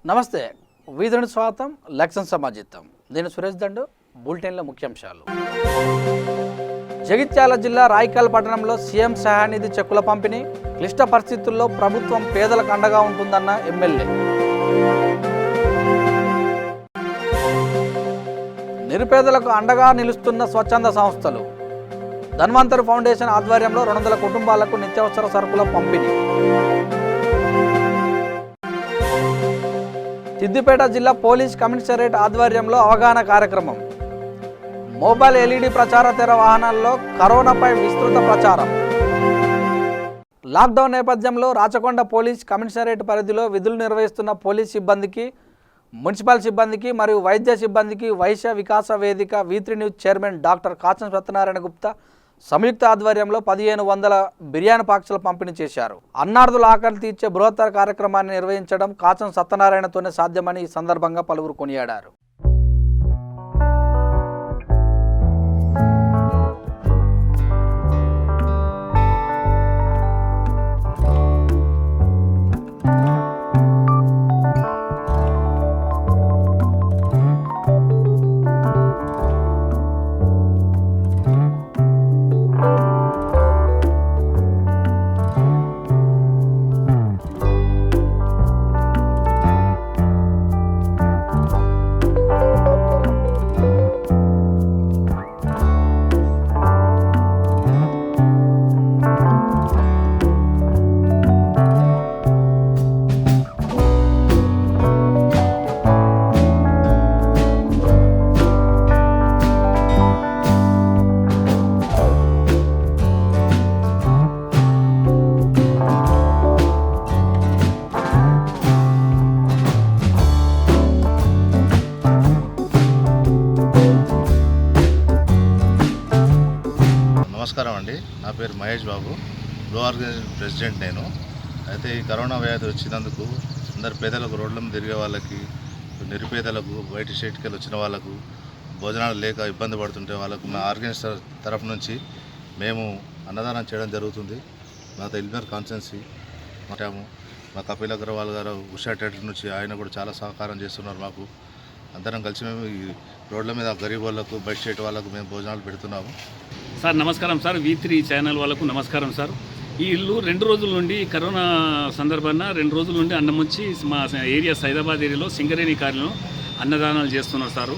నమస్తే వీధుని స్వాగతం లక్ష్యం సమాజితం నేను సురేష్ దండు బులెటిన్ల ముఖ్యాంశాలు జగిత్యాల జిల్లా రాయికల్ పట్టణంలో సీఎం సహాయనిధి చెక్కుల పంపిణీ క్లిష్ట పరిస్థితుల్లో ప్రభుత్వం పేదలకు అండగా ఉంటుందన్న ఎమ్మెల్యే నిరుపేదలకు అండగా నిలుస్తున్న స్వచ్ఛంద సంస్థలు ధన్వంతరి ఫౌండేషన్ ఆధ్వర్యంలో 200 కుటుంబాలకు నిత్యావసర సరుకుల పంపిణీ సిద్దిపేట జిల్లా పోలీస్ కమిషనరేట్ ఆధ్వర్యంలో అవగాహన కార్యక్రమం మొబైల్ ఎల్ఈడి ప్రచార తెర వాహనాల్లో కరోనాపై విస్తృత ప్రచారం లాక్డౌన్ నేపథ్యంలో రాచకొండ పోలీస్ కమిషనరేట్ పరిధిలో విధులు నిర్వహిస్తున్న పోలీస్ సిబ్బందికి మున్సిపల్ సిబ్బందికి మరియు వైద్య సిబ్బందికి Vysya Vikasa Vedika V3 news chairman doctor Kacham Satyanarayana Gupta సంయుక్త ఆధ్వర్యంలో 1500 బిర్యానీ బాక్సులు పంపిణీ చేశారు. అన్నార్థుల ఆకలి తీర్చే బృహత్తర కార్యక్రమాన్ని నిర్వహించడం కాచం సత్యనారాయణతోనే సాధ్యమని ఈ సందర్భంగా పలువురు కొనియాడారు. నమస్కారం అండి. నా పేరు Mahesh Babu, blue organisation president నేను. అయితే ఈ కరోనా వ్యాధి వచ్చినందుకు అందరు పేదలకు రోడ్ల మీద తిరిగే వాళ్ళకి, నిరుపేదలకు, బయట స్టేట్కి వెళ్ళి వచ్చిన వాళ్ళకు భోజనాలు లేక ఇబ్బంది పడుతుంటే వాళ్ళకు మా ఆర్గనైజేషన్ తరఫు నుంచి మేము అన్నదానం చేయడం జరుగుతుంది. మా ఎల్బీఆర్ కాన్స్టిట్యున్సీ మాట్లాము మా కపిల్ అగర్వాల్ గారు ఉషా థియేటర్ నుంచి ఆయన కూడా చాలా సహకారం చేస్తున్నారు. మాకు అందరం కలిసి మేము ఈ రోడ్ల మీద గరీబ్ వాళ్ళకు, బయట స్టేట్ వాళ్ళకు మేము భోజనాలు పెడుతున్నాము. సార్ నమస్కారం సార్. V3 ఛానల్ వాళ్ళకు నమస్కారం సార్. ఈ ఇల్లు 2 రోజుల నుండి కరోనా సందర్భాన 2 రోజుల నుండి అన్నం వచ్చి మా ఏరియా సైదాబాద్ ఏరియాలో సింగరేణి కాలనీలో అన్నదానాలు చేస్తున్నారు సార్.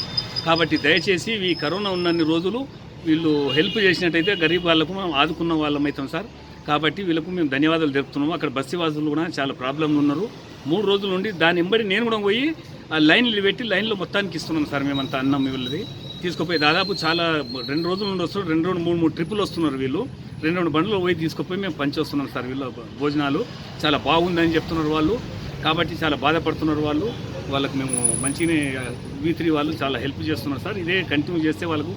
కాబట్టి దయచేసి ఈ కరోనా ఉన్నన్ని రోజులు వీళ్ళు హెల్ప్ చేసినట్టయితే గరీబ్ వాళ్ళకు మనం ఆదుకున్న వాళ్ళం అవుతాం సార్. కాబట్టి వీళ్ళకు మేము ధన్యవాదాలు తెలుపుతున్నాము. అక్కడ బస్తీవాసులు కూడా చాలా ప్రాబ్లంలు ఉన్నారు. 3 రోజుల నుండి దాని వెంబడి నేను కూడా పోయి ఆ లైన్లు పెట్టి లైన్లో మొత్తానికి ఇస్తున్నాం సార్. మేమంతా అన్నం వీళ్ళది తీసుకుపోయి దాదాపు చాలా 2 రోజుల నుండి వస్తున్నారు. 2-3 ట్రిప్పులు వస్తున్నారు వీళ్ళు. 2 బండ్లు పోయి తీసుకుపోయి మేము పంచి వస్తున్నాం సార్. వీళ్ళు భోజనాలు చాలా బాగుందని చెప్తున్నారు వాళ్ళు. కాబట్టి చాలా బాధపడుతున్నారు వాళ్ళు. వాళ్ళకు మేము మంచిగానే V3 వాళ్ళు చాలా హెల్ప్ చేస్తున్నారు సార్. ఇదే కంటిన్యూ చేస్తే వాళ్ళకు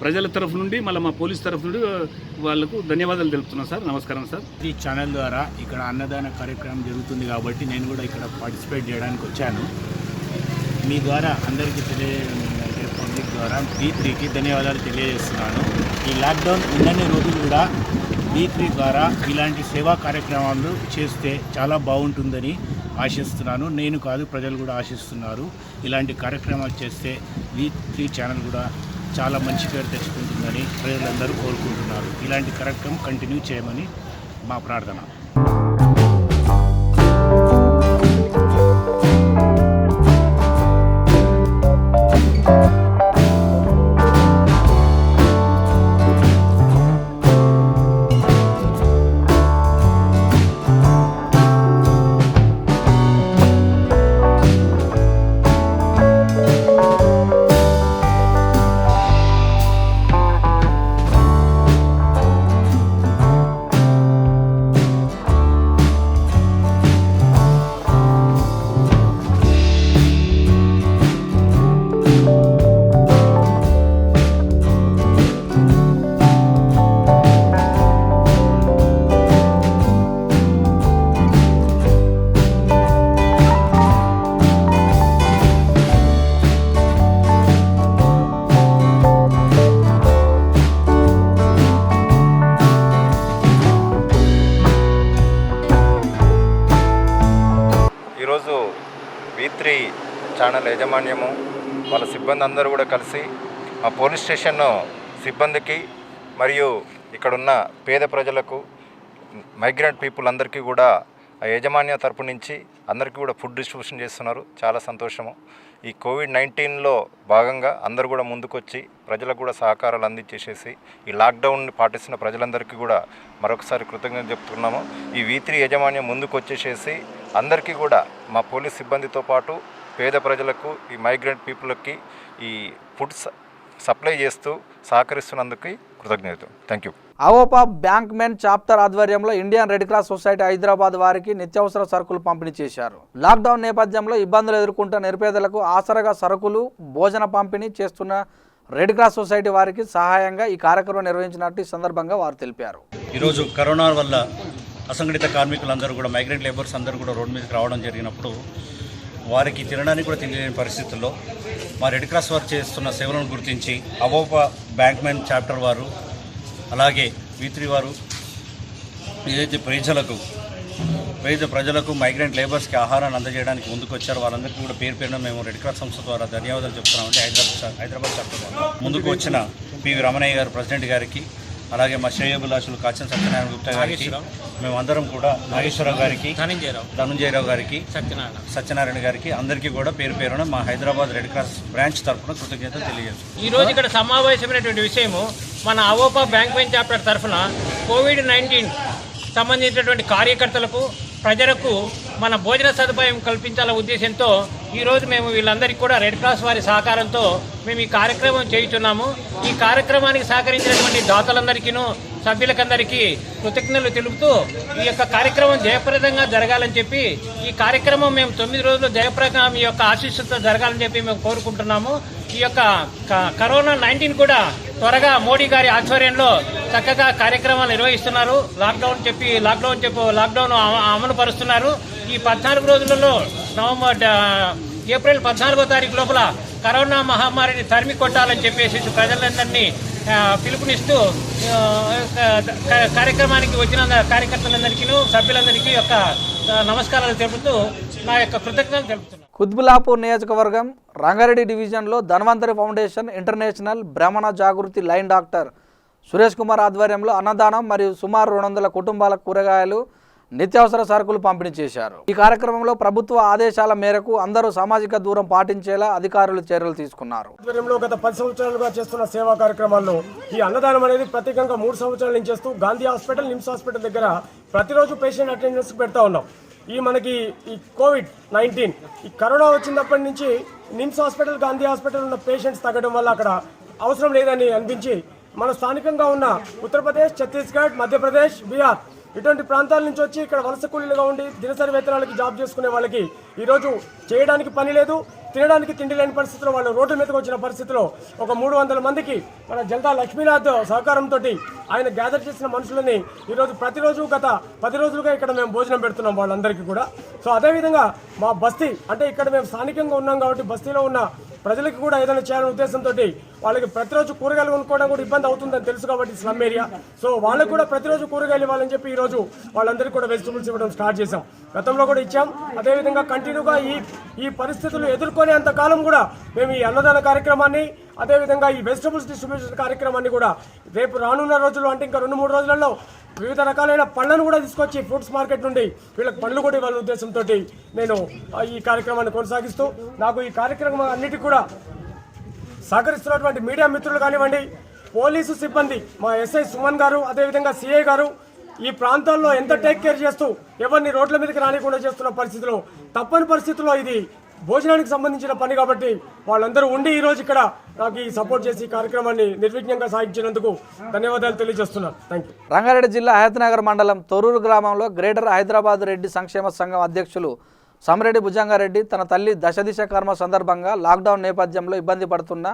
ప్రజల తరఫు నుండి మళ్ళీ మా పోలీస్ తరఫు నుండి వాళ్ళకు ధన్యవాదాలు తెలుపుతున్నాం సార్. నమస్కారం సార్. ఈ ఛానల్ ద్వారా ఇక్కడ అన్నదాన కార్యక్రమం జరుగుతుంది కాబట్టి నేను కూడా ఇక్కడ పార్టిసిపేట్ చేయడానికి వచ్చాను. మీ ద్వారా అందరికీ తెలియజేయడం పబ్లిక్ ద్వారా V3కి ధన్యవాదాలు తెలియజేస్తున్నాను. ఈ లాక్డౌన్ ఉన్నన్ని రోజులు కూడా V3 ద్వారా ఇలాంటి సేవా కార్యక్రమాలు చేస్తే చాలా బాగుంటుందని ఆశిస్తున్నాను. నేను కాదు, ప్రజలు కూడా ఆశిస్తున్నారు. ఇలాంటి కార్యక్రమాలు చేస్తే V3 ఛానల్ కూడా చాలా మంచి పేరు తెచ్చుకుంటుందని ప్రజలందరూ కోరుకుంటున్నారు. ఇలాంటి కార్యక్రమం కంటిన్యూ చేయమని మా ప్రార్థన. V3 ఛానల్ యాజమాన్యము వాళ్ళ సిబ్బంది అందరూ కూడా కలిసి మా పోలీస్ స్టేషన్ సిబ్బందికి మరియు ఇక్కడున్న పేద ప్రజలకు మైగ్రెంట్ పీపుల్ అందరికీ కూడా ఆ యాజమాన్య తరపు నుంచి అందరికీ కూడా ఫుడ్ డిస్ట్రిబ్యూషన్ చేస్తున్నారు. చాలా సంతోషము. ఈ కోవిడ్-19లో భాగంగా అందరూ కూడా ముందుకొచ్చి ప్రజలకు కూడా సహకారాలు అందించేసేసి ఈ లాక్డౌన్ని పాటిస్తున్న ప్రజలందరికీ కూడా మరొకసారి కృతజ్ఞత చెప్తున్నాము. ఈ V3 యాజమాన్యం ముందుకు వచ్చేసేసి అందరికీ కూడా మా పోలీస్ సిబ్బందితో పాటు పేద ప్రజలకు ఈ మైగ్రెంట్ పీపుల్కి ఈ ఫుడ్ సప్లై చేస్తూ సహకరిస్తున్నందుకు కృతజ్ఞతలు. Thank you. Avopa bankmen chapter ఆధ్వర్యంలో Indian Red Cross Society Hyderabad వారికి నిత్యావసర సరుకులు పంపిణీ చేశారు. లాక్డౌన్ నేపథ్యంలో ఇబ్బందులు ఎదుర్కొంటున్న నిరుపేదలకు ఆసరగా సరుకులు భోజన పంపిణీ చేస్తున్న రెడ్ క్రాస్ సొసైటీ వారికి సహాయంగా ఈ కార్యక్రమం నిర్వహించినట్టు ఈ సందర్భంగా వారు తెలిపారు. ఈరోజు కరోనా వల్ల అసంఘటిత కార్మికులందరూ కూడా మైగ్రెంట్ లేబర్స్ అందరూ కూడా రోడ్డు మీదకి రావడం జరిగినప్పుడు వారికి తినడానికి కూడా తెలియని పరిస్థితుల్లో మా రెడ్ క్రాస్ వారు చేస్తున్న సేవలను గుర్తించి అవోపా బ్యాంక్మెన్ చాప్టర్ వారు అలాగే V3 వారు ఏదైతే ప్రజలకు మైగ్రెంట్ లేబర్స్కి ఆహారాన్ని అందజేయడానికి ముందుకు వచ్చారు. వాళ్ళందరికీ కూడా పేరు పేరున మేము రెడ్ క్రాస్ సంస్థ ద్వారా ధన్యవాదాలు చెప్తున్నామంటే హైదరాబాద్ చాప్టర్ వారు ముందుకు వచ్చిన పివి రమణయ్య గారు ప్రెసిడెంట్ గారికి, అలాగే మా శ్రేయోభిలాషులు కాచన్ సత్యనారాయణ గుప్తా గారికి, మేమందరం కూడా నాగేశ్వరరావు గారికి, ధనుంజయరావు గారికి, సత్యనారాయణ గారికి అందరికీ కూడా పేరు పేరున మా హైదరాబాద్ రెడ్ క్రాస్ బ్రాంచ్ తరఫున కృతజ్ఞతలు తెలియజేస్తాం. ఈరోజు ఇక్కడ సమావేశమైనటువంటి విషయము మన అవోపా బ్యాంక్మెన్ చాప్టర్ తరఫున కోవిడ్-19 సంబంధించినటువంటి కార్యకర్తలకు ప్రజలకు మన భోజన సదుపాయం కల్పించాలనే ఉద్దేశంతో ఈరోజు మేము వీళ్ళందరికీ కూడా రెడ్ క్రాస్ వారి సహకారంతో మేము ఈ కార్యక్రమం చేయుచున్నాము. ఈ కార్యక్రమానికి సహకరించినటువంటి దాతలందరికీను సభ్యులకందరికీ కృతజ్ఞతలు తెలుపుతూ ఈ యొక్క కార్యక్రమం జయప్రదంగా జరగాలని చెప్పి ఈ కార్యక్రమం మేము 9 రోజులు జయప్రదంగా మీ యొక్క ఆశీస్సులతో జరగాలని చెప్పి మేము కోరుకుంటున్నాము. ఈ యొక్క కరోనా-19 కూడా త్వరగా మోడీ గారి ఆధ్వర్యంలో చక్కగా కార్యక్రమాలు నిర్వహిస్తున్నారు. లాక్డౌన్ అమలు పరుస్తున్నారు. ఈ 14 రోజులలో ఏప్రిల్ 14వ తారీఖు లోపల కరోనా మహమ్మారిని తరిమి కొట్టాలని చెప్పేసి ప్రజలందరినీ పిలుపునిస్తూ కార్యక్రమానికి వచ్చిన కార్యకర్తలందరికీ సభ్యులందరికీ యొక్క నమస్కారాలు తెలుపుతూ నా యొక్క కృతజ్ఞతలు తెలుపుతున్నాను. కుత్బులాపూర్ నియోజకవర్గం రంగారెడ్డి డివిజన్లో ధన్వంతరి ఫౌండేషన్ ఇంటర్నేషనల్ బ్రాహ్మణ జాగృతి లైన్ డాక్టర్ సురేష్ కుమార్ ఆధ్వర్యంలో అన్నదానం మరియు సుమారు 200 కుటుంబాలకు కూరగాయలు నిత్యావసర సరుకులు పంపిణీ చేశారు. ఈ కార్యక్రమంలో ప్రభుత్వ ఆదేశాల మేరకు అందరూ సామాజిక దూరం పాటించేలా అధికారులు చర్యలు తీసుకున్నారు. ఆధ్వర్యంలో గత 10 సంవత్సరాలుగా చేస్తున్న సేవా కార్యక్రమాల్లో ఈ అన్నదానం అనేది ప్రత్యేకంగా 3 సంవత్సరాల నుంచి చేస్తూ గాంధీ హాస్పిటల్, నిమ్స్ హాస్పిటల్ దగ్గర ప్రతిరోజు పేషెంట్ అటెండెన్స్ పెడతా ఉన్నాం. మనకి ఈ కోవిడ్-19 ఈ కరోనా వచ్చినప్పటి నుంచి నిమ్స్ హాస్పిటల్, గాంధీ హాస్పిటల్ ఉన్న పేషెంట్స్ తగ్గడం వల్ల అక్కడ అవసరం లేదని అనిపించి మన స్థానికంగా ఉన్న ఉత్తరప్రదేశ్, ఛత్తీస్గఢ్, మధ్యప్రదేశ్, బీహార్ ఇటువంటి ప్రాంతాల నుంచి వచ్చి ఇక్కడ వలస కూలీలుగా ఉండి దినసరి వేతనాలకి జాబ్ చేసుకునే వాళ్ళకి ఈరోజు చేయడానికి పని లేదు, తినడానికి తిండి లేని పరిస్థితిలో వాళ్ళు రోడ్ల మీదకి వచ్చిన పరిస్థితిలో ఒక 300 మందికి మన జనతా లక్ష్మీనాథ్ సహకారంతో ఆయన గ్యాదర్ చేసిన మనుషులని ఈరోజు ప్రతిరోజు గత 10 రోజులుగా ఇక్కడ మేము భోజనం పెడుతున్నాం వాళ్ళందరికీ కూడా. సో అదేవిధంగా మా బస్తీ అంటే ఇక్కడ మేము స్థానికంగా ఉన్నాం కాబట్టి బస్తీలో ఉన్న ప్రజలకు కూడా ఏదైనా చేయాలనే ఉద్దేశంతో వాళ్ళకి ప్రతిరోజు కూరగాయలు కొనుక్కోవడం కూడా ఇబ్బంది అవుతుందని తెలుసు కాబట్టి స్లమ్ ఏరియా, సో వాళ్ళకు కూడా ప్రతిరోజు కూరగాయలు ఇవ్వాలని చెప్పి ఈరోజు వాళ్ళందరికీ కూడా వెజిటబుల్స్ ఇవ్వడం స్టార్ట్ చేశాం. గతంలో కూడా ఇచ్చాం. అదేవిధంగా కంటిన్యూగా ఈ పరిస్థితులు ఎదుర్కొనేంత కాలం కూడా మేము ఈ అన్నదాన కార్యక్రమాన్ని, అదేవిధంగా ఈ వెజిటబుల్స్ డిస్ట్రిబ్యూషన్ కార్యక్రమాన్ని కూడా రేపు రానున్న రోజుల్లో అంటే ఇంకా 2-3 రోజులలో వివిధ రకాలైన పళ్ళను కూడా తీసుకొచ్చి ఫ్రూట్స్ మార్కెట్ నుండి వీళ్ళకి పళ్ళు కూడా ఇవ్వాలనే ఉద్దేశంతో నేను ఈ కార్యక్రమాన్ని కొనసాగిస్తూ నాకు ఈ కార్యక్రమం అన్నిటికీ కూడా సహకరిస్తున్నటువంటి మీడియా మిత్రులు కానివ్వండి, పోలీసు సిబ్బంది మా ఎస్ఐ సుమన్ గారు, అదేవిధంగా సిఐ గారు ఈ ప్రాంతాల్లో ఎంత టేక్ కేర్ చేస్తూ ఎవరిని రోడ్ల మీదకి రానికుండా చేస్తున్న పరిస్థితిలో తప్పని పరిస్థితుల్లో ఇది భోజనానికి సంబంధించిన పని కాబట్టి వాళ్ళందరూ ఉండి ఈరోజు ఇక్కడ నాకు ఈ సపోర్ట్ చేసి కార్యక్రమాన్ని నిర్విఘ్నంగా సాగించినందుకు ధన్యవాదాలు తెలియజేస్తున్నాను. Thank you. రంగారెడ్డి జిల్లా హయత్నగర్ మండలం తొర్రూరు గ్రామంలో గ్రేటర్ హైదరాబాద్ రెడ్డి సంక్షేమ సంఘం అధ్యక్షులు సమరెడ్డి భుజంగారెడ్డి తన తల్లి దశదిశ కర్మ సందర్భంగా లాక్డౌన్ నేపథ్యంలో ఇబ్బంది పడుతున్న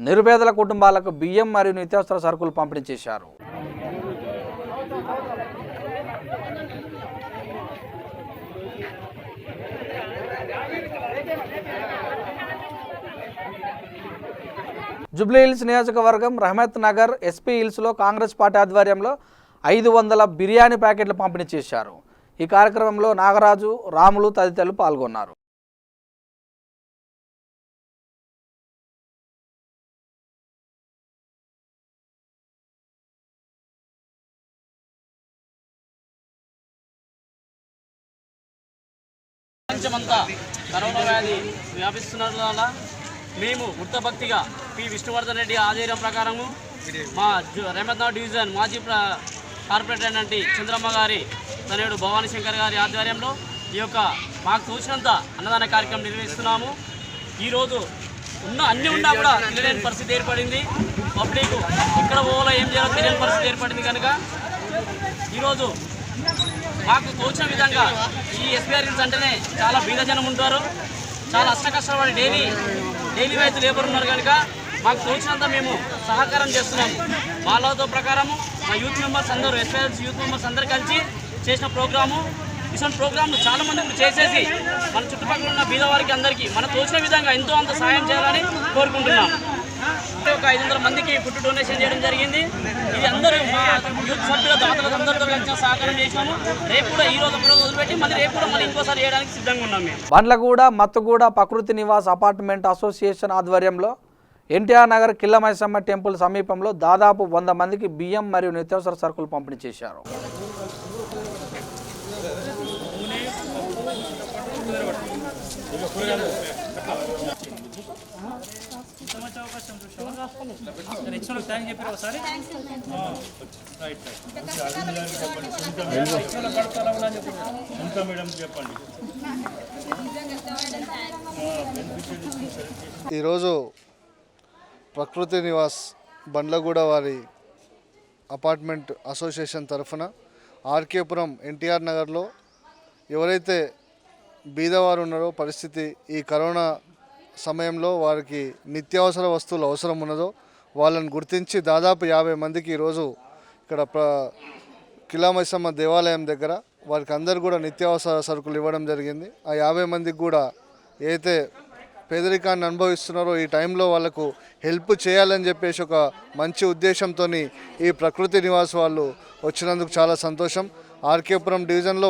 నిరుపేదల కుటుంబాలకు బియ్యం మరియు నిత్యావసర సరుకులు పంపిణీ చేశారు. జూబ్లీ హిల్స్ నియోజకవర్గం రహమత్ నగర్ ఎస్పీ హిల్స్లో కాంగ్రెస్ పార్టీ ఆధ్వర్యంలో 500 బిర్యానీ ప్యాకెట్లు పంపిణీ చేశారు. ఈ కార్యక్రమంలో నాగరాజు, రాములు తదితరులు పాల్గొన్నారు. ప్రపంచమంతా కరోనా వ్యాధి వ్యాపిస్తున్నందువల్ల మేము వృత్తభక్తిగా పి విష్ణువర్ధన్ రెడ్డి ఆధ్వర్యం ప్రకారము మా రేమత్నగర్ డివిజన్ మాజీ కార్పొరేటర్ అంటే చంద్రమ్మ గారి తనయుడు భవానీ శంకర్ గారి ఆధ్వర్యంలో ఈ యొక్క మాకు తోచినంత అన్నదాన కార్యక్రమం నిర్వహిస్తున్నాము. ఈరోజు అన్నీ ఉన్నా కూడా తెలియని పరిస్థితి ఏర్పడింది. పబ్లిక్ ఎక్కడ పోవాలో ఏం చేయాలో తెలియని పరిస్థితి ఏర్పడింది కనుక ఈరోజు మాకు తోచిన విధంగా ఈ ఎస్బీఆర్ హిల్స్ అంటేనే చాలా బీద జనం ఉంటారు, చాలా అష్టకష్టపడి డైలీ వైజ్ లేబర్ ఉన్నారు కనుక మాకు తోచినంత మేము సహకారం చేస్తున్నాము. వాళ్ళతో ప్రకారము మా యూత్ మెంబర్స్ అందరూ ఎస్బీఆర్ యూత్ మెంబర్స్ అందరూ కలిసి చేసిన ప్రోగ్రాము. ఇటువంటి ప్రోగ్రాంలు చాలా మంది ఇప్పుడు చేసేసి మన చుట్టుపక్కల ఉన్న బీదవారికి అందరికీ మన తోచిన విధంగా ఎంతో అంత సహాయం చేయాలని కోరుకుంటున్నాం. ఒక 500 మందికి ఫుడ్ డొనేషన్ చేయడం జరిగింది. ఇది అందరూ మా యూత్ సభ్యుల దాతలకు అందరితో కలిసి సహకారం చేసినాము. రేపు కూడా ఈ రోజు ఒకరోజు వదిలిపెట్టి మళ్ళీ రేపు కూడా మళ్ళీ ఇంకోసారి చేయడానికి సిద్ధంగా ఉన్నాం. మేము బండ్లగూడ మత్తుగూడ ప్రకృతి నివాస్ అపార్ట్మెంట్ అసోసియేషన్ ఆధ్వర్యంలో ఎన్టీఆర్ నగర్ కిల్లమైసమ్మ టెంపుల్ సమీపంలో దాదాపు 100 మందికి బియ్యం మరియు నిత్యావసర సరుకులు పంపిణీ చేశారు. ఈరోజు ప్రకృతి నివాస్ బండ్లగూడ వారి అపార్ట్మెంట్ అసోసియేషన్ తరఫున ఆర్కేపురం ఎన్టీఆర్ నగర్లో ఎవరైతే బీదవారు ఉన్నారో పరిస్థితి ఈ కరోనా సమయంలో వారికి నిత్యావసర వస్తువులు అవసరం ఉన్నదో వాళ్ళని గుర్తించి దాదాపు 50 మందికి ఈరోజు ఇక్కడ కిలామైసమ్మ దేవాలయం దగ్గర వారికి అందరు కూడా నిత్యావసర సరుకులు ఇవ్వడం జరిగింది. ఆ 50 మందికి కూడా ఏదైతే పేదరికాన్ని అనుభవిస్తున్నారో ఈ టైంలో వాళ్ళకు హెల్ప్ చేయాలని చెప్పేసి ఒక మంచి ఉద్దేశంతో ఈ ప్రకృతి నివాస్ వాళ్ళు వచ్చినందుకు చాలా సంతోషం. ఆర్కేపురం డివిజన్లో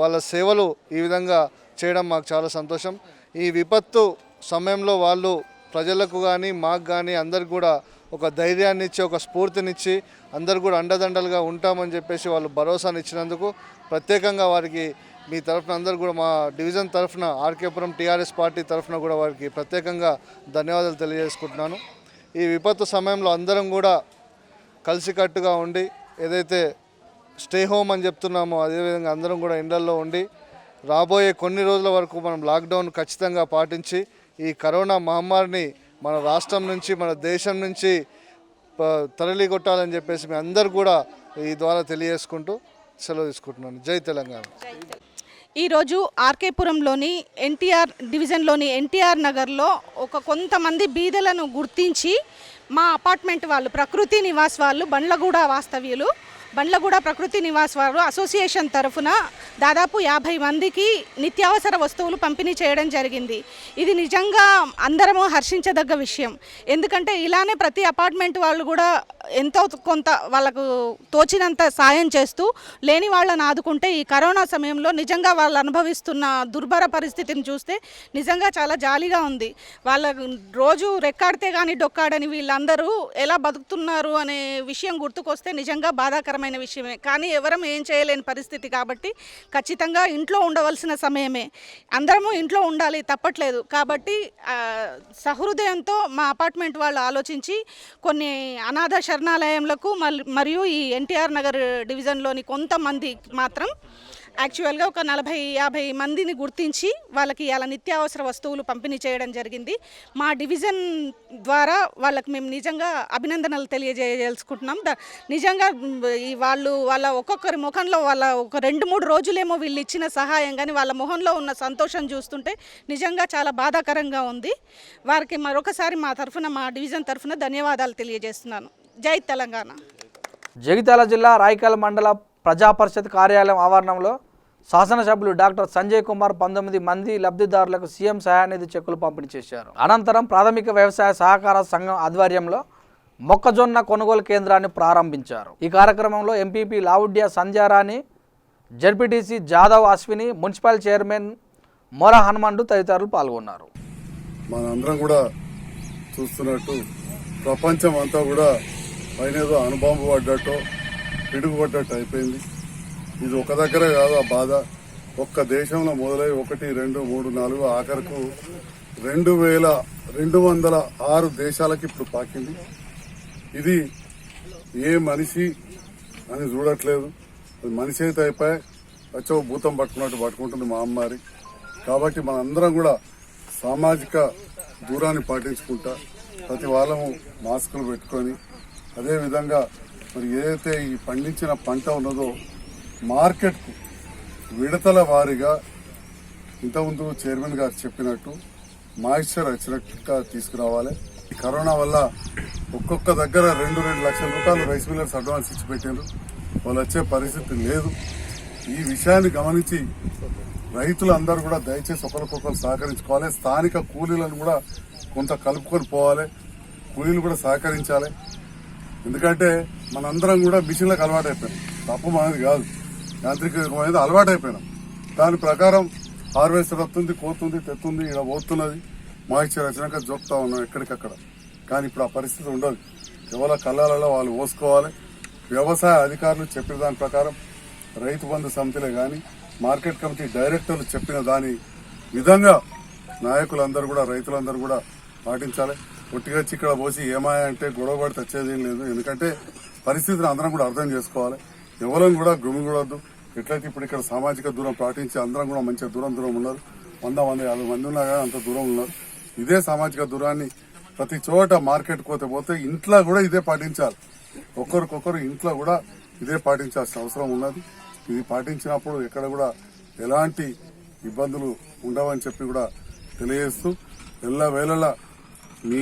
వాళ్ళ సేవలు ఈ విధంగా చేయడం మాకు చాలా సంతోషం. ఈ విపత్తు సమయంలో వాళ్ళు ప్రజలకు కానీ మాకు కానీ అందరికి కూడా ఒక ధైర్యాన్ని ఇచ్చి ఒక స్ఫూర్తినిచ్చి అందరు కూడా అండదండలుగా ఉంటామని చెప్పేసి వాళ్ళు భరోసాని ఇచ్చినందుకు ప్రత్యేకంగా వారికి మీ తరఫున అందరూ కూడా మా డివిజన్ తరఫున ఆర్కేపురం టీఆర్ఎస్ పార్టీ తరఫున కూడా వారికి ప్రత్యేకంగా ధన్యవాదాలు తెలియజేసుకుంటున్నాను. ఈ విపత్తు సమయంలో అందరం కూడా కలిసికట్టుగా ఉండి ఏదైతే స్టే హోమ్ అని చెప్తున్నామో అదేవిధంగా అందరం కూడా ఇళ్లల్లో ఉండి రాబోయే కొన్ని రోజుల వరకు మనం లాక్డౌన్ ఖచ్చితంగా పాటించి ఈ కరోనా మహమ్మారిని మన రాష్ట్రం నుంచి మన దేశం నుంచి తరలి కొట్టాలని చెప్పేసి మీ అందరు కూడా ఈ ద్వారా తెలియజేసుకుంటూ సెలవు తీసుకుంటున్నాను. జై తెలంగాణ. ఈరోజు ఆర్కేపురంలోని ఎన్టీఆర్ డివిజన్లోని ఎన్టీఆర్ నగర్లో కొంతమంది బీదలను గుర్తించి మా అపార్ట్మెంట్ వాళ్ళు ప్రకృతి నివాస్ వాళ్ళు బండ్లగూడ వాస్తవ్యులు బండ్లగూడ ప్రకృతి నివాస్ వారు అసోసియేషన్ తరఫున దాదాపు 50 మందికి నిత్యావసర వస్తువులు పంపిణీ చేయడం జరిగింది. ఇది నిజంగా అందరము హర్షించదగ్గ విషయం. ఎందుకంటే ఇలానే ప్రతి అపార్ట్మెంట్ వాళ్ళు కూడా ఎంతో కొంత వాళ్ళకు తోచినంత సాయం చేస్తూ లేని వాళ్ళని ఆదుకుంటే ఈ కరోనా సమయంలో నిజంగా వాళ్ళు అనుభవిస్తున్న దుర్భర పరిస్థితిని చూస్తే నిజంగా చాలా జాలిగా ఉంది. వాళ్ళ రోజు రెక్కాడితే కానీ డొక్కాడని వీళ్ళందరూ ఎలా బతుకుతున్నారు అనే విషయం గుర్తుకొస్తే నిజంగా బాధాకరమైన విషయమే. కానీ ఎవరం ఏం చేయలేని పరిస్థితి కాబట్టి ఖచ్చితంగా ఇంట్లో ఉండవలసిన సమయమే. అందరము ఇంట్లో ఉండాలి, తప్పట్లేదు. కాబట్టి సహృదయంతో మా అపార్ట్మెంట్ వాళ్ళు ఆలోచించి కొన్ని అనాథ శరణాలయంలకు మరియు ఈ ఎన్టీఆర్ నగర్ డివిజన్లోని కొంతమంది మాత్రం యాక్చువల్గా ఒక 40-50 మందిని గుర్తించి వాళ్ళకి ఇలా నిత్యావసర వస్తువులు పంపిణీ చేయడం జరిగింది. మా డివిజన్ ద్వారా వాళ్ళకి మేము నిజంగా అభినందనలు తెలియజేయదలుచుకుంటున్నాం. నిజంగా వాళ్ళ ఒక్కొక్కరి ముఖంలో వాళ్ళ ఒక 2-3 రోజులేమో వీళ్ళు ఇచ్చిన సహాయం కానీ వాళ్ళ మొహంలో ఉన్న సంతోషం చూస్తుంటే నిజంగా చాలా బాధాకరంగా ఉంది. వారికి మరొకసారి మా డివిజన్ తరఫున ధన్యవాదాలు తెలియజేస్తున్నాను. జై తెలంగాణ. జగిత్యాల జిల్లా రాయికల్ మండల ప్రజా పరిషత్ కార్యాలయం ఆవరణంలో శాసనసభ్యులు డాక్టర్ సంజయ్ కుమార్ 19 మంది లబ్ధిదారులకు సీఎం సహాయనిధి చెక్కులు పంపిణీ చేశారు. అనంతరం ప్రాథమిక వ్యవసాయ సహకార సంఘం ఆధ్వర్యంలో మొక్కజొన్న కొనుగోలు కేంద్రాన్ని ప్రారంభించారు. ఈ కార్యక్రమంలో MPP Lavudya Sandhyarani, ZPTC Jadhav Ashwini, municipal chairman మొర హనుమండు తదితరులు పాల్గొన్నారు. మనందరం కూడా చూస్తున్నట్టు ప్రపంచం అంతా కూడా పైన ఏదో అనుబాంబు పడ్డట్టు పిడుగు పడ్డట్టు అయిపోయింది. ఇది ఒక దగ్గర కాదు ఆ బాధ, ఒక్క దేశంలో మొదలై 1, 2, 3, 4 ఆఖరకు 2206 దేశాలకి ఇప్పుడు పాకింది. ఇది ఏ మనిషి అని చూడట్లేదు, మనిషి అయితే అయిపోయి వచ్చో భూతం పట్టుకున్నట్టు పట్టుకుంటుంది మహమ్మారి. కాబట్టి మనందరం కూడా సామాజిక దూరాన్ని పాటించుకుంటా ప్రతి వాళ్ళము మాస్కులు పెట్టుకొని, అదేవిధంగా మరి ఏదైతే ఈ పండించిన పంట ఉన్నదో మార్కెట్కు విడతల వారీగా ఇంతకుముందు చైర్మన్ గారు చెప్పినట్టు మాయిశ్చర్ వచ్చినట్టుగా తీసుకురావాలి. ఈ కరోనా వల్ల ఒక్కొక్క దగ్గర 2 లక్షల రూపాయలు రైస్ మిల్లర్స్ అడ్వాన్స్ ఇచ్చి పెట్టారు, వాళ్ళు వచ్చే పరిస్థితి లేదు. ఈ విషయాన్ని గమనించి రైతులందరూ కూడా దయచేసి ఒకరికొకరు సహకరించుకోవాలి. స్థానిక కూలీలను కూడా కొంత కలుపుకొని పోవాలి, కూలీలు కూడా సహకరించాలి. ఎందుకంటే మనందరం కూడా మిషన్లకు అలవాటు అయిపోయినాం, తప్పు మనది కాదు, యాంత్రికమైనది అలవాటు అయిపోయినాం. దాని ప్రకారం హార్వెస్టర్ వస్తుంది, కోతుంది, తెత్తుంది, ఇలా పోతున్నది, మాయిశ్చర్ వచ్చినాక జోక్తా ఉన్నాం ఎక్కడికక్కడ. కానీ ఇప్పుడు ఆ పరిస్థితి ఉండదు, ఎవరి కళ్ళాలలో వాళ్ళు పోసుకోవాలి. వ్యవసాయ అధికారులు చెప్పిన దాని ప్రకారం రైతు బంధు సమితిలే కానీ మార్కెట్ కమిటీ డైరెక్టర్లు చెప్పిన దాని విధంగా నాయకులందరూ కూడా రైతులందరూ కూడా పాటించాలి. ఒట్టిగా వచ్చి ఇక్కడ పోసి ఏమాయా అంటే గొడవ పడి తెచ్చేదేం లేదు. ఎందుకంటే పరిస్థితిని అందరం కూడా అర్థం చేసుకోవాలి, ఎవరైనా కూడా గుమిగూడద్దు. ఎట్లయితే ఇప్పుడు ఇక్కడ సామాజిక దూరం పాటించి అందరం కూడా మంచిగా దూరం ఉన్నారు, 100-150 మంది ఉన్నా కానీ అంత దూరం ఉన్నారు. ఇదే సామాజిక దూరాన్ని ప్రతి చోట మార్కెట్ పోతే ఇంట్లో కూడా ఇదే పాటించాలి, ఒకరికొకరు ఇంట్లో కూడా ఇదే పాటించాల్సిన అవసరం ఉన్నది. ఇది పాటించినప్పుడు ఎక్కడ కూడా ఎలాంటి ఇబ్బందులు ఉండవని చెప్పి కూడా తెలియజేస్తూ, ఎల్లవేళలా మీ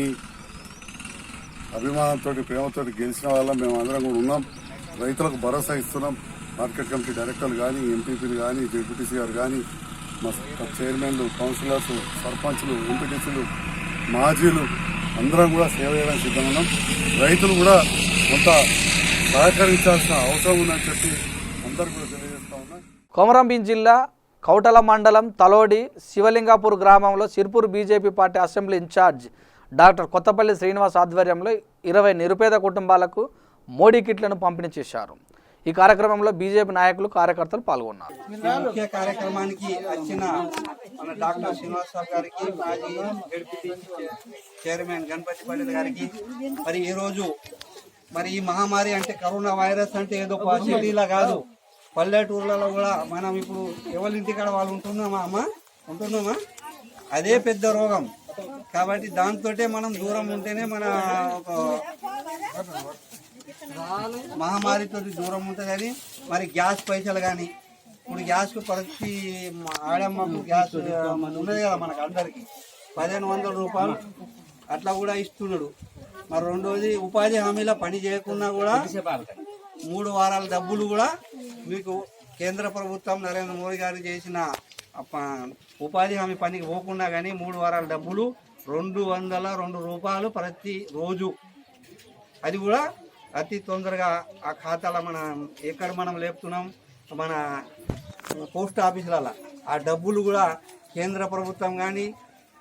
అభిమానంతో ప్రేమతో గెలిచిన వాళ్ళ మేము అందరం కూడా ఉన్నాం. రైతులకు భరోసా ఇస్తున్నాం. మార్కెట్ కమిటీ డైరెక్టర్లు కానీ, ఎంపీపీలు కానీ, డిప్యూటీసీ గారు కానీ, మా చైర్మన్లు, కౌన్సిలర్స్, సర్పంచ్లు, ఎంపీటీసీలు, మాజీలు అందరం కూడా సేవ చేయడానికి సిద్ధంగా ఉన్నాం. రైతులు కూడా కొంత సహకరించాల్సిన అవసరం ఉందని చెప్పి అందరూ కూడా తెలియజేస్తా ఉన్నాం. కొమరంభీం జిల్లా కౌటల మండలం తలోడి శివలింగాపూర్ గ్రామంలో Sirpur BJP party assembly in charge doctor Kothapalli Srinivas ఆధ్వర్యంలో 20 నిరుపేద కుటుంబాలకు మోడీ కిట్లను పంపిణీ చేశారు. ఈ కార్యక్రమంలో బీజేపీ నాయకులు, కార్యకర్తలు పాల్గొన్నారు. ముఖ్య కార్యక్రమానికి వచ్చిన మన డాక్టర్ శ్రీనివాసరావు గారికి, మాజీ జడ్పీటీసీ చైర్మన్ గణపతి పండిత్ గారికి, మరి ఈ రోజు మరి ఈ మహమ్మారి అంటే కరోనా వైరస్ అంటే ఏదో సిటీలా కాదు, పల్లెటూర్లలో కూడా మనం ఇప్పుడు ఎవరింటికాడ వాళ్ళు ఉంటున్నామా అదే పెద్ద రోగం. కాబట్టి దాంతో మనం దూరం ఉంటేనే మన మహమ్మారితో దూరం ఉంటుందని. మరి గ్యాస్ పైసలు కానీ ఇప్పుడు గ్యాస్కు ప్రతి ఆడమ్మకు గ్యాస్ ఉన్నది కదా మనకు అందరికి 1500 రూపాయలు అట్లా కూడా ఇస్తున్నాడు. మరి రెండోది ఉపాధి హామీలో పని చేయకున్నా కూడా 3 వారాల డబ్బులు కూడా మీకు కేంద్ర ప్రభుత్వం నరేంద్ర మోడీ గారు చేసిన ఉపాధి హామీ పనికి పోకుండా కానీ 3 వారాల డబ్బులు 202 రూపాయలు ప్రతి రోజు. అది కూడా అతి తొందరగా ఆ ఖాతాలో ఎక్కడ మనం లేపుతున్నాం మన పోస్ట్ ఆఫీసులలో ఆ డబ్బులు కూడా కేంద్ర ప్రభుత్వం కానీ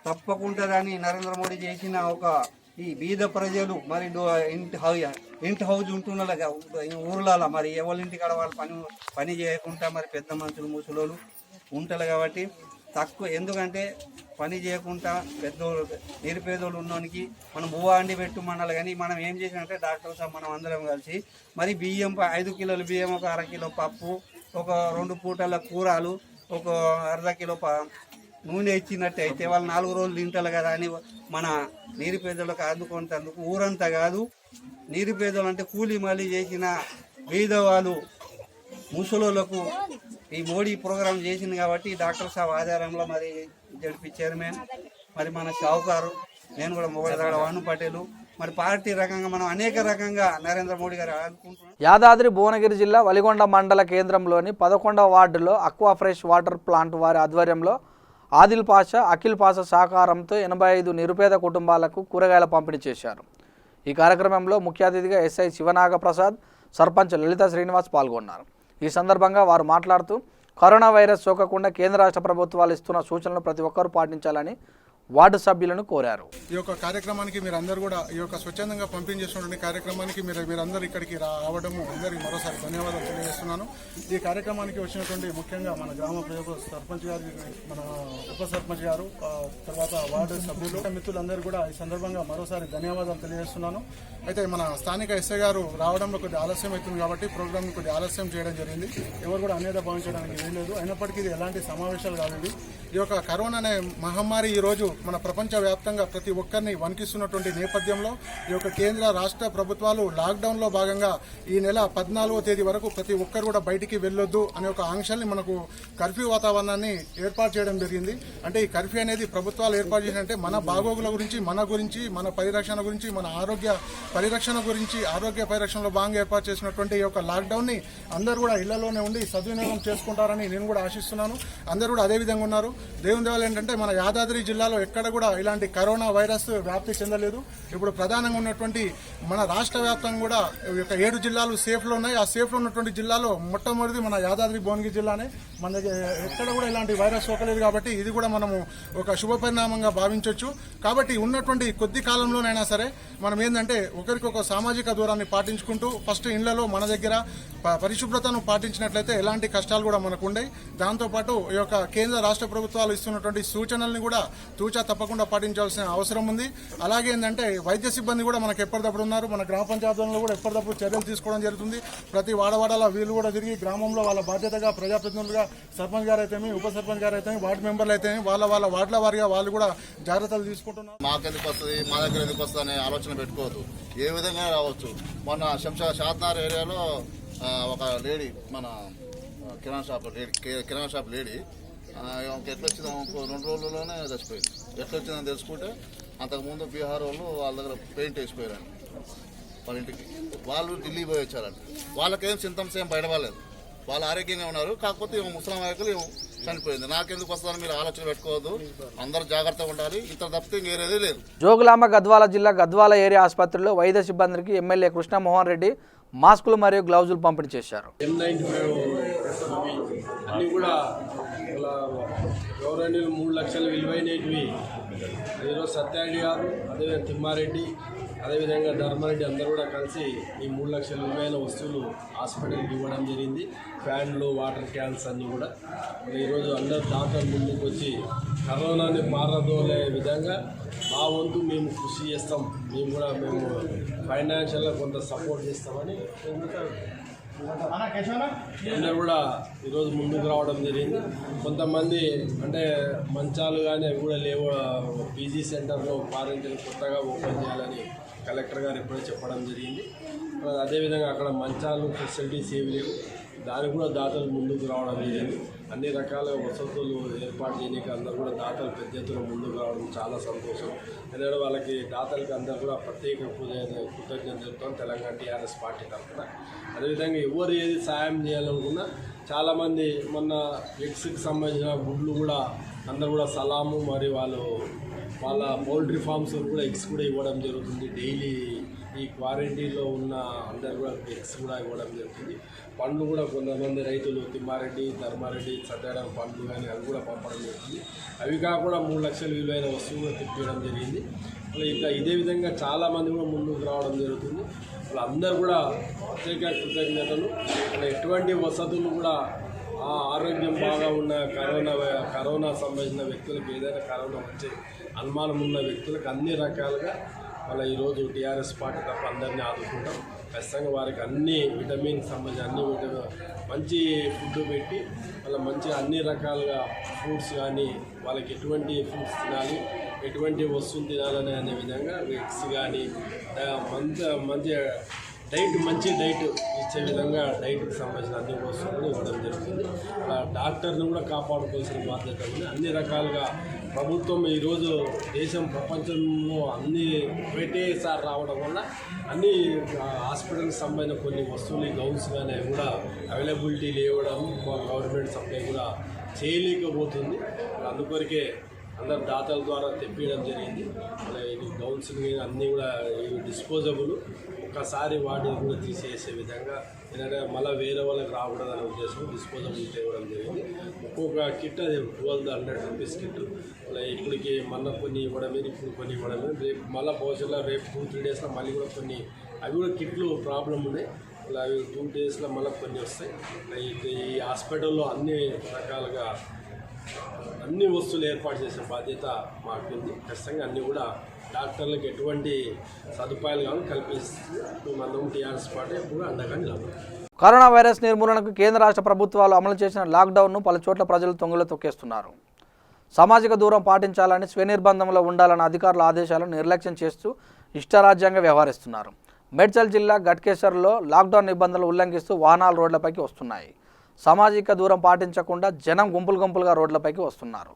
తప్పకుండా దాన్ని నరేంద్ర మోడీ చేసిన ఈ బీద ప్రజలు మరి ఇంటి హౌజ్ ఉంటున్న ఊర్లలో మరి ఎవరింటికాడ వాళ్ళు పని చేయకుండా మరి పెద్ద మనుషులు ముసలోళ్ళు ఉంటారు. కాబట్టి తక్కువ, ఎందుకంటే పని చేయకుండా పెద్దోళ్ళు నిరుపేదోళ్ళు ఉన్నోనికి మనం బువ్వ అండి పెట్టమనాలి. కానీ మనం ఏం చేసినంటే డాక్టర్ సార్ మనం అందరం కలిసి మరి బియ్యం 5 కిలోలు బియ్యం, 1 అర కిలో పప్పు, 2 పూటల కూరలు, 1 అర్ధ కిలో నూనె ఇచ్చినట్టు అయితే వాళ్ళు 4 రోజులు తింటారు కదా అని మన నిరుపేదలకు అందుకునేందుకు ఊరంతా కాదు, నిరుపేదలు అంటే కూలీ మళ్ళీ చేసిన పేదవాళ్ళు ముసలోళ్ళకు ఈ మోడీ ప్రోగ్రాం చేసింది. కాబట్టి డాక్టర్ సాబ్ ఆధారంలో మరి జడ్పీ చైర్మన్ మరి మన షావుకారు, నేను కూడా మొగలదాడ వాను పటేలు మరి పార్టీ రకంగా మనం అనేక రకంగా నరేంద్ర మోడీ గారు ఆదుకుంటున్నాం. యాదాద్రి భువనగిరి జిల్లా వలిగొండ మండల కేంద్రంలోని 11వ వార్డులో అక్వా ఫ్రెష్ వాటర్ ప్లాంట్ వారి ఆధ్వర్యంలో ఆదిల్ పాషా, అఖిల్ పాషా సహకారంతో 85 నిరుపేద కుటుంబాలకు కూరగాయల పంపిణీ చేశారు. ఈ కార్యక్రమంలో ముఖ్య అతిథిగా ఎస్ఐ శివనాగప్రసాద్, సర్పంచ్ లలిత శ్రీనివాస్ పాల్గొన్నారు. ఈ సందర్భంగా వారు మాట్లాడుతూ కరోనా వైరస్ సోకకుండా కేంద్ర రాష్ట్ర ప్రభుత్వాలు ఇస్తున్న సూచనలు ప్రతి ఒక్కరూ పాటించాలని వార్డు సభ్యులను కోరారు. ఈ యొక్క కార్యక్రమానికి మీరందరూ కూడా ఈ యొక్క స్వచ్ఛందంగా పంపిణీ చేసినటువంటి కార్యక్రమానికి మీరందరూ ఇక్కడికి రావడము అందరికీ మరోసారి ధన్యవాదాలు తెలియజేస్తున్నాను. ఈ కార్యక్రమానికి వచ్చినటువంటి ముఖ్యంగా మన గ్రామ ప్రజలు, సర్పంచ్ గారు, మన ఉప సర్పంచ్ గారు, తర్వాత వార్డు సభ్యులు, మిత్రులందరూ కూడా ఈ సందర్భంగా మరోసారి ధన్యవాదాలు తెలియజేస్తున్నాను. అయితే మన స్థానిక ఎస్ఐ గారు రావడంలో కొద్దిగా ఆలస్యం అవుతుంది కాబట్టి ప్రోగ్రామ్ కొద్దిగా ఆలస్యం చేయడం జరిగింది. ఎవరు కూడా అన్యత భావించడానికి వీల్లేదు. అయినప్పటికీ ఇది ఎలాంటి సమావేశాలు కాదు. ఈ యొక్క కరోనా అనే మహమ్మారి ఈరోజు మన ప్రపంచవ్యాప్తంగా ప్రతి ఒక్కరిని వణికిస్తున్నటువంటి నేపథ్యంలో ఈ యొక్క కేంద్ర రాష్ట్ర ప్రభుత్వాలు లాక్డౌన్లో భాగంగా ఈ నెల 14వ తేదీ వరకు ప్రతి ఒక్కరు కూడా బయటికి వెళ్ళొద్దు అనే ఒక ఆంక్షల్ని మనకు కర్ఫ్యూ వాతావరణాన్ని ఏర్పాటు చేయడం జరిగింది. అంటే ఈ కర్ఫ్యూ అనేది ప్రభుత్వాలు ఏర్పాటు చేసినట్టే మన బాగోగుల గురించి, మన పరిరక్షణ గురించి, మన ఆరోగ్య పరిరక్షణ గురించి, ఆరోగ్య పరిరక్షణలో భాగంగా ఏర్పాటు చేసినటువంటి ఈ యొక్క లాక్డౌన్ని అందరూ కూడా ఇళ్లలోనే ఉండి సద్వినియోగం చేసుకుంటారని నేను కూడా ఆశిస్తున్నాను. అందరూ కూడా అదే విధంగా ఉన్నారు. దేవుని దేవాలు ఏంటంటే మన యాదాద్రి జిల్లాలో ఎక్కడ కూడా ఇలాంటి కరోనా వైరస్ వ్యాప్తి చెందలేదు. ఇప్పుడు ప్రధానంగా ఉన్నటువంటి మన రాష్ట్ర వ్యాప్తంగా కూడా 7 జిల్లాలు సేఫ్లో ఉన్నాయి. ఆ సేఫ్లో ఉన్నటువంటి జిల్లాలో మొట్టమొదటిది మన యాదాద్రి భువనగిరి జిల్లానే. మన దగ్గర ఎక్కడ కూడా ఇలాంటి వైరస్ సోకలేదు కాబట్టి ఇది కూడా మనము ఒక శుభ పరిణామంగా భావించవచ్చు. కాబట్టి ఉన్నటువంటి కొద్ది కాలంలోనైనా సరే మనం ఏంటంటే ఒకరికొక సామాజిక దూరాన్ని పాటించుకుంటూ ఫస్ట్ ఇళ్లలో మన దగ్గర పరిశుభ్రతను పాటించినట్లయితే ఎలాంటి కష్టాలు కూడా మనకు ఉండవు. దాంతోపాటు ఈ యొక్క కేంద్ర రాష్ట్ర ప్రభుత్వాలు ఇస్తున్నటువంటి సూచనల్ని కూడా తూచా తప్పకుండా పాటించాల్సిన అవసరం ఉంది. అలాగే ఏంటంటే వైద్య సిబ్బంది కూడా మనకు ఎప్పటికప్పుడు ఉన్నారు. మన గ్రామ పంచాయతీలో కూడా ఎప్పటికప్పుడు చర్యలు తీసుకోవడం జరుగుతుంది. ప్రతి వాడవాడలా వీళ్ళు కూడా తిరిగి గ్రామంలో వాళ్ళ బాధ్యతగా ప్రజాప్రతినిధులుగా సర్పంచ్ గారు అయితే, ఉప సర్పంచ్ గారు అయితే, వార్డు మెంబర్లు అయితే వాళ్ళ వార్డుల వారిగా వాళ్ళు కూడా జాగ్రత్తలు తీసుకుంటున్నారు. మాకెందుకు వస్తుంది, మా దగ్గర ఎందుకు వస్తుంది అనే ఆలోచన పెట్టుకోవద్దు. ఏ విధంగా రావచ్చు. మొన్న షాద్నార్ ఏరియాలో ఒక లేడీ, మన కిరాణా షాప్ లేడీ ఎట్లా వచ్చిందో 2 రోజుల్లోనే చచ్చిపోయింది. ఎట్లా వచ్చిందని తెలుసుకుంటే అంతకుముందు బీహార్ వాళ్ళు వాళ్ళ దగ్గర పెయింట్ వేసిపోయారండి వాళ్ళ ఇంటికి. వాళ్ళు ఢిల్లీ పోయి వచ్చారంట. వాళ్ళకేం సింటమ్స్ ఏం బయటపడలేదు. వాళ్ళు ఆరోగ్యంగా ఉన్నారు. కాకపోతే ముసలాం నాయకులు చనిపోయింది. నాకెందుకు వస్తుందని మీరు ఆలోచన పెట్టుకోవద్దు. అందరూ జాగ్రత్తగా ఉండాలి. ఇంత తప్పితే ఇంకేరేది లేదు. జోగులాంబ గద్వాల జిల్లా గద్వాల ఏరియా ఆసుపత్రిలో వైద్య సిబ్బందికి ఎమ్మెల్యే కృష్ణమోహన్ రెడ్డి మాస్కులు మరియు గ్లౌజులు పంపిణీ చేశారు. అన్నీ కూడా గౌరవనీయులు 3 లక్షల విలువైనవి ఈరోజు సత్యారెడ్డి గారు, అదేవిధంగా తిమ్మారెడ్డి, అదేవిధంగా ధర్మారెడ్డి అందరూ కూడా కలిసి ఈ 3 లక్షల విలువైన వస్తువులు హాస్పిటల్కి ఇవ్వడం జరిగింది. ఫ్యాన్లు, వాటర్ క్యాన్స్ అన్నీ కూడా ఈరోజు అందరూ డాక్టర్ ముందుకు వచ్చి కరోనాని పారదోలే విధంగా మా వంతు మేము కృషి చేస్తాం. మేము ఫైనాన్షియల్గా కొంత సపోర్ట్ చేస్తామని అందరూ కూడా ఈరోజు ముందుకు రావడం జరిగింది. కొంతమంది అంటే మంచాలు కానీ అవి కూడా లేవు. పీజీ సెంటర్లో క్వారంటైన్ కొత్తగా ఓపెన్ చేయాలని కలెక్టర్ గారు ఎప్పుడో చెప్పడం జరిగింది. అదేవిధంగా అక్కడ మంచాలు ఫెసిలిటీస్ ఏవి లేవు. దానికి కూడా దాతలు ముందుకు రావడం జరిగింది. అన్ని రకాల వసతులు ఏర్పాటు చేయడానికి అందరూ కూడా దాతలు పెద్ద ఎత్తున ముందుకు రావడం చాలా సంతోషం. ఎందుకంటే వాళ్ళకి దాతలకి అందరూ కూడా ప్రత్యేక కృతజ్ఞత చెప్తాం తెలంగాణ టీఆర్ఎస్ పార్టీ తరఫున. అదేవిధంగా ఎవరు ఏది సాయం చేయాలనుకున్నా చాలామంది మొన్న ఎగ్స్కి సంబంధించిన గుడ్లు కూడా అందరూ కూడా సలాము మరియు వాళ్ళ పౌల్ట్రీ ఫార్మ్స్ కూడా ఎగ్స్ కూడా ఇవ్వడం జరుగుతుంది. డైలీ ఈ క్వారంటైన్లో ఉన్న అందరు కూడా ఎగ్స్ కూడా ఇవ్వడం జరుగుతుంది. పండ్లు కూడా కొంతమంది రైతులు తిమ్మారెడ్డి, ధర్మారెడ్డి, సత్యాడం పండ్లు కానీ అవి కూడా పంపడం జరుగుతుంది. అవి కాకుండా 3 లక్షల విలువైన వస్తువులు తెప్పించడం జరిగింది. ఇట్లా ఇదే విధంగా చాలామంది కూడా ముందుకు రావడం జరుగుతుంది. వాళ్ళందరూ కూడా ప్రత్యేక కృతజ్ఞతలు. ఎటువంటి వసతులు కూడా ఆరోగ్యం బాగా ఉన్న కరోనా సంబంధించిన వ్యక్తులకు ఏదైనా కరోనా వచ్చే అనుమానం ఉన్న వ్యక్తులకు అన్ని రకాలుగా వాళ్ళ ఈరోజు టీఆర్ఎస్ పార్టీ తప్ప అందరినీ ఆదుకుంటాం. ఖచ్చితంగా వారికి అన్ని విటమిన్ సంబంధించి అన్ని మంచి ఫుడ్ పెట్టి వాళ్ళ మంచి అన్ని రకాలుగా ఫ్రూట్స్ కానీ వాళ్ళకి ఎటువంటి ఫ్రూట్స్ తినాలి, ఎటువంటి వస్తువులు తినాలని అనే విధంగా ఎగ్స్ కానీ మంచి డైట్ ఇచ్చే విధంగా డైట్కి సంబంధించిన అన్ని వస్తువులు ఇవ్వడం జరుగుతుంది. డాక్టర్ని కూడా కాపాడుకోవాల్సిన బాధ్యత ఉంది. అన్ని రకాలుగా ప్రభుత్వం ఈరోజు దేశం ప్రపంచంలో అన్ని ఒకటేసారి రావడం వల్ల అన్ని హాస్పిటల్కి సంబంధించిన కొన్ని వస్తువులు గౌన్స్ కానీ అవి కూడా అవైలబిలిటీ లేవడం గవర్నమెంట్ సప్లై కూడా చేయలేకపోతుంది. అందుకొరకే అందరు దాతల ద్వారా తెప్పించడం జరిగింది. ఈ గౌన్స్ అన్నీ కూడా డిస్పోజబుల్, ఒకసారి వాటిని కూడా తీసేసే విధంగా ఎందుకంటే మళ్ళీ వేరే వాళ్ళకి రాకూడదనే ఉద్దేశం డిస్పోజబుల్ చేయడం జరిగింది. ఒక్కొక్క కిట్ అది 1200 రూపీస్ కిట్. ఇప్పటికి మొన్న కొన్ని ఇవ్వడం, ఇప్పుడు కొన్ని ఇవ్వడం, రేపు మళ్ళీ భవిష్యత్తులో రేపు 2-3 డేస్లో మళ్ళీ కూడా కొన్ని అవి కూడా కిట్లు ప్రాబ్లం ఉన్నాయి. అవి 2 డేస్లో మళ్ళీ కొన్ని వస్తాయి. ఈ హాస్పిటల్లో అన్ని రకాలుగా అన్ని వస్తువులు ఏర్పాటు చేసే బాధ్యత మాకుంది. ఖచ్చితంగా అన్నీ కూడా డాక్టర్లకు ఎటువంటి సదుపాయాలు కానీ కల్పిస్తూ మనం టీఆర్ఎస్ పార్టీ ఎప్పుడు అండగా నిలబడతాం. కరోనా వైరస్ నిర్మూలనకు కేంద్ర రాష్ట్ర ప్రభుత్వాలు అమలు చేసిన లాక్డౌన్ను పలు చోట్ల ప్రజలు తొంగలో తొక్కేస్తున్నారు. సామాజిక దూరం పాటించాలని, స్వనిర్బంధంలో ఉండాలన్న అధికారుల ఆదేశాలను నిర్లక్ష్యం చేస్తూ ఇష్టారాజ్యంగా వ్యవహరిస్తున్నారు. మేడ్చల్ జిల్లా గట్కేసర్లో లాక్డౌన్ నిబంధనలు ఉల్లంఘిస్తూ వాహనాలు రోడ్లపైకి వస్తున్నాయి. సామాజిక దూరం పాటించకుండా జనం గుంపులుగా రోడ్లపైకి వస్తున్నారు.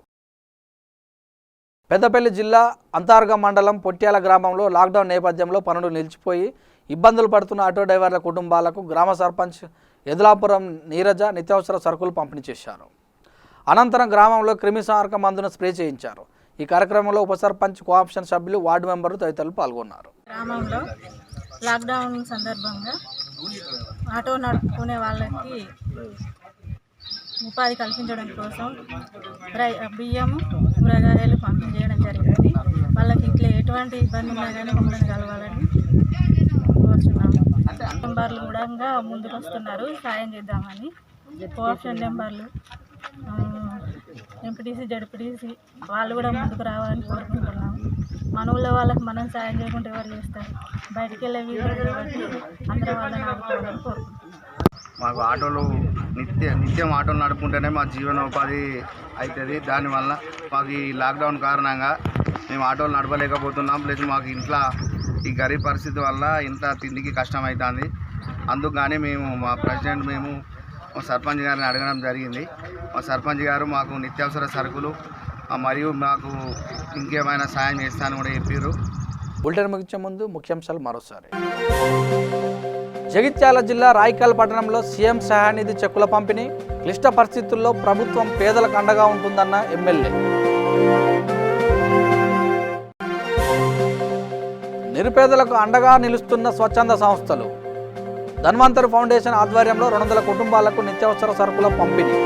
పెద్దపల్లి జిల్లా అంతర్గా మండలం పొట్యాల గ్రామంలో లాక్డౌన్ నేపథ్యంలో పనులు నిలిచిపోయి ఇబ్బందులు పడుతున్న ఆటో డ్రైవర్ల కుటుంబాలకు గ్రామ సర్పంచ్ ఎదులాపురం నీరజ నిత్యావసర సరుకులు పంపిణీ చేశారు. అనంతరం గ్రామంలో క్రిమిసంహారక మందును స్ప్రే చేయించారు. ఈ కార్యక్రమంలో ఉప సర్పంచ్, కోఆప్షన్ సభ్యులు, వార్డు మెంబర్లు తదితరులు పాల్గొన్నారు. గ్రామంలో లాక్డౌన్ సందర్భంగా ఆటో నడుపుకునే వాళ్ళకి ఉపాధి కల్పించడం కోసం బియ్యము, కూరగాయలు పంపిణీ చేయడం జరిగింది. వాళ్ళకి ఇట్లా ఎటువంటి ఇబ్బంది ఉన్నా కానీ మమ్మల్ని కలవాలని కోరుచున్నాము. మెంబర్లు కూడా ముందుకు వస్తున్నారు సాయం చేద్దామని. కోఆప్షన్ మెంబర్లు, ఎంపీటీసీ, జడ్పీటీసీ వాళ్ళు కూడా ముందుకు రావాలని కోరుకుంటున్నాము. మన ఊళ్ళో వాళ్ళకి మనం సాయం చేయకుంటే ఎవరు చేస్తారు? బయటికి వెళ్ళే వీళ్ళు కాబట్టి అందరూ వాళ్ళని ఆడుకోవాలని కోరుకుంటున్నాం. మాకు ఆటోలు నిత్యం ఆటోలు నడుపుకుంటేనే మా జీవనోపాధి అవుతుంది. దానివల్ల మాకు ఈ లాక్డౌన్ కారణంగా మేము ఆటోలు నడపలేకపోతున్నాం. ప్లస్ మాకు ఇంట్లో ఈ గరీబ్ పరిస్థితి వల్ల ఇంట్లో తిండికి కష్టం అవుతుంది. అందుకు కానీ మేము మా ప్రెసిడెంట్ మేము మా సర్పంచ్ గారిని అడగడం జరిగింది. మా సర్పంచ్ గారు మాకు నిత్యావసర సరుకులు మరియు మాకు ఇంకేమైనా సాయం చేస్తానని కూడా చెప్పారు. బులెటిన్ ముగించే ముందు ముఖ్యాంశాలు మరోసారి. జగిత్యాల జిల్లా రాయికల్ పట్టణంలో సీఎం సహాయనిధి చెక్కుల పంపిణీ. క్లిష్ట పరిస్థితుల్లో ప్రభుత్వం పేదలకు అండగా ఉంటుందన్న ఎమ్మెల్యే. నిరుపేదలకు అండగా నిలుస్తున్న స్వచ్ఛంద సంస్థలు. ధన్వంతరి ఫౌండేషన్ ఆధ్వర్యంలో 200 కుటుంబాలకు నిత్యావసర సరుకుల పంపిణీ.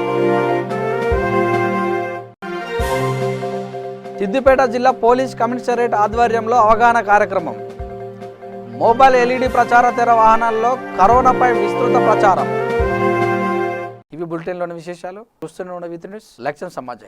సిద్దిపేట జిల్లా పోలీస్ కమిషనరేట్ ఆధ్వర్యంలో అవగాహన కార్యక్రమం. మొబైల్ LED ప్రచార తెర వాహనాల్లో కరోనాపై విస్తృత ప్రచారం. ఇవి బులెటిన్లోని విశేషాలు. చూస్తూనే ఉన్న విత్ న్యూస్, లక్ష్యం సమాజ్.